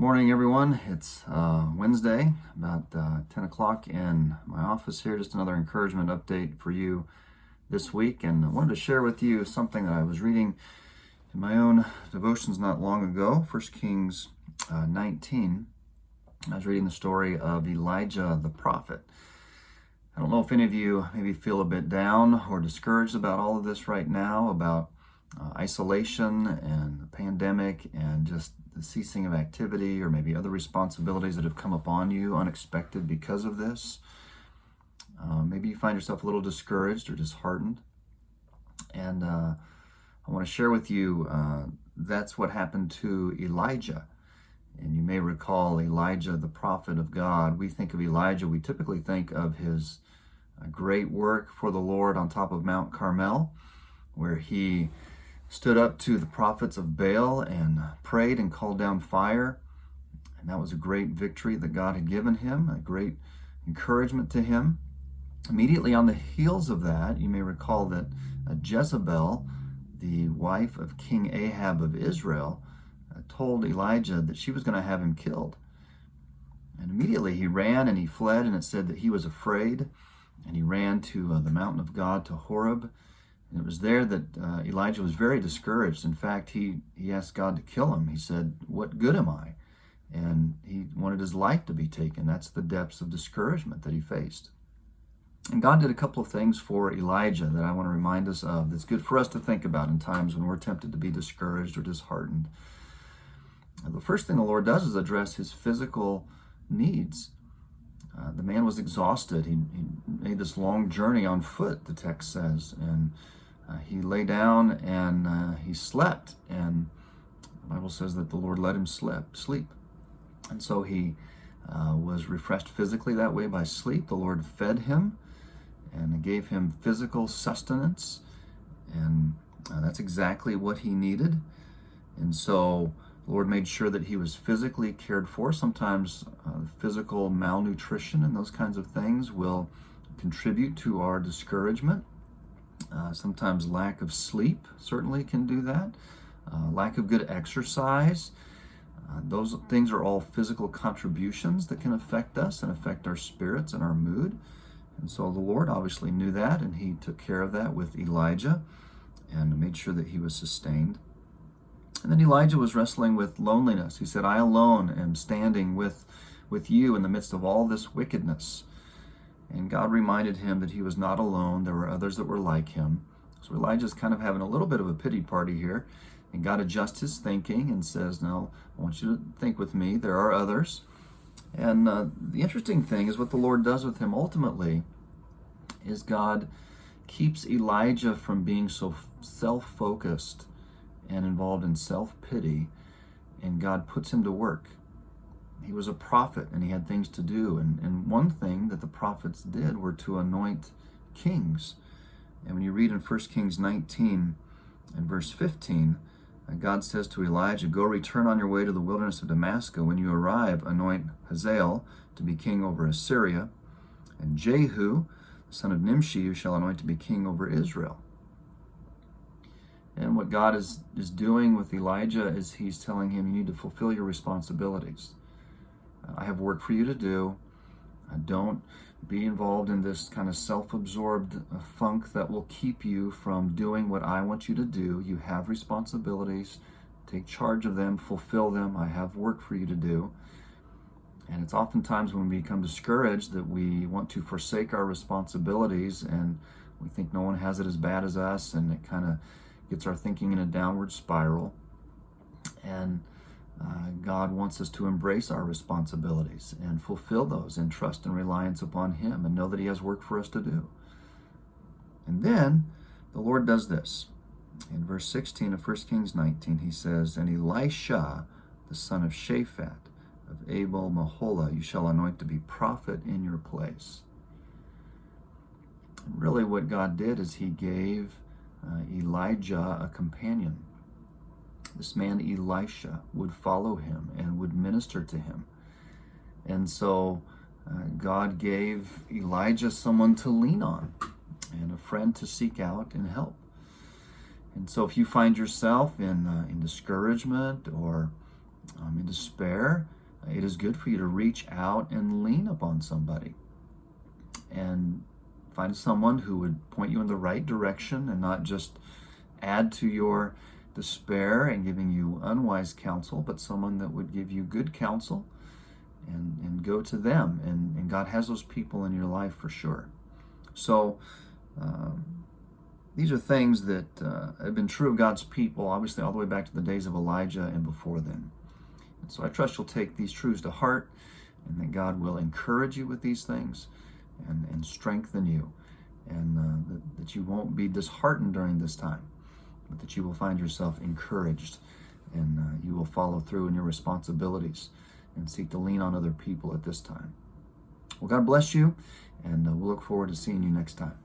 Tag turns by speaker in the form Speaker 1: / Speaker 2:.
Speaker 1: Morning, everyone. It's Wednesday, about 10 o'clock in my office here. Just another encouragement update for you this week. And I wanted to share with you something that I was reading in my own devotions not long ago, 1 Kings 19. I was reading the story of Elijah the prophet. I don't know if any of you maybe feel a bit down or discouraged about all of this right now, about isolation and the pandemic and just the ceasing of activity, or maybe other responsibilities that have come upon you unexpected because of this. Maybe you find yourself a little discouraged or disheartened. And I want to share with you that's what happened to Elijah. And you may recall Elijah, the prophet of God. We think of Elijah, we typically think of his great work for the Lord on top of Mount Carmel, where he stood up to the prophets of Baal and prayed and called down fire. And that was a great victory that God had given him, a great encouragement to him. Immediately on the heels of that, you may recall that Jezebel, the wife of King Ahab of Israel, told Elijah that she was going to have him killed. And immediately he ran and he fled, and it said that he was afraid, and he ran to the mountain of God, to Horeb. And it was there that Elijah was very discouraged. In fact, he asked God to kill him. He said, "What good am I?" And he wanted his life to be taken. That's the depths of discouragement that he faced. And God did a couple of things for Elijah that I want to remind us of, that's good for us to think about in times when we're tempted to be discouraged or disheartened. The first thing the Lord does is address his physical needs. The man was exhausted. He made this long journey on foot, the text says, and he lay down and he slept. And the Bible says that the Lord let him sleep. And so he was refreshed physically that way by sleep. The Lord fed him and gave him physical sustenance. And that's exactly what he needed. And so the Lord made sure that he was physically cared for. Sometimes physical malnutrition and those kinds of things will contribute to our discouragement. Sometimes lack of sleep certainly can do that. Lack of good exercise. Those things are all physical contributions that can affect us and affect our spirits and our mood. And so the Lord obviously knew that, and he took care of that with Elijah and made sure that he was sustained. And then Elijah was wrestling with loneliness. He said, "I alone am standing with you in the midst of all this wickedness." And God reminded him that he was not alone. There were others that were like him. So Elijah's kind of having a little bit of a pity party here. And God adjusts his thinking and says, "No, I want you to think with me. There are others." And the interesting thing is what the Lord does with him ultimately is God keeps Elijah from being so self-focused and involved in self-pity, and God puts him to work. He was a prophet and he had things to do, and one thing that the prophets did were to anoint kings. And when you read in 1 Kings 19 and verse 15, God says to Elijah, "Go, return on your way to the wilderness of Damascus. When you arrive, anoint Hazael to be king over Assyria, and Jehu, the son of Nimshi, you shall anoint to be king over Israel." And what God is doing with Elijah is he's telling him, you need to fulfill your responsibilities. I have work for you to do. Don't be involved in this kind of self-absorbed funk that will keep you from doing what I want you to do. You have responsibilities. Take charge of them, fulfill them. I have work for you to do. And it's oftentimes when we become discouraged that we want to forsake our responsibilities, and we think no one has it as bad as us, and it kind of gets our thinking in a downward spiral. And God wants us to embrace our responsibilities and fulfill those in trust and reliance upon him, and know that he has work for us to do. And then the Lord does this. In verse 16 of 1 Kings 19, he says, "And Elisha, the son of Shaphat of Abel Meholah, you shall anoint to be prophet in your place." And really what God did is he gave Elijah a companion. This man Elisha would follow him and would minister to him. And so God gave Elijah someone to lean on and a friend to seek out and help. And so if you find yourself in discouragement or In despair, it is good for you to reach out and lean upon somebody and find someone who would point you in the right direction and not just add to your despair and giving you unwise counsel, but someone that would give you good counsel, and go to them. And God has those people in your life for sure. So these are things that have been true of God's people, obviously, all the way back to the days of Elijah and before then. And so I trust you'll take these truths to heart, and that God will encourage you with these things and strengthen you, and that you won't be disheartened during this time, but that you will find yourself encouraged, and you will follow through in your responsibilities and seek to lean on other people at this time. Well, God bless you, and we'll look forward to seeing you next time.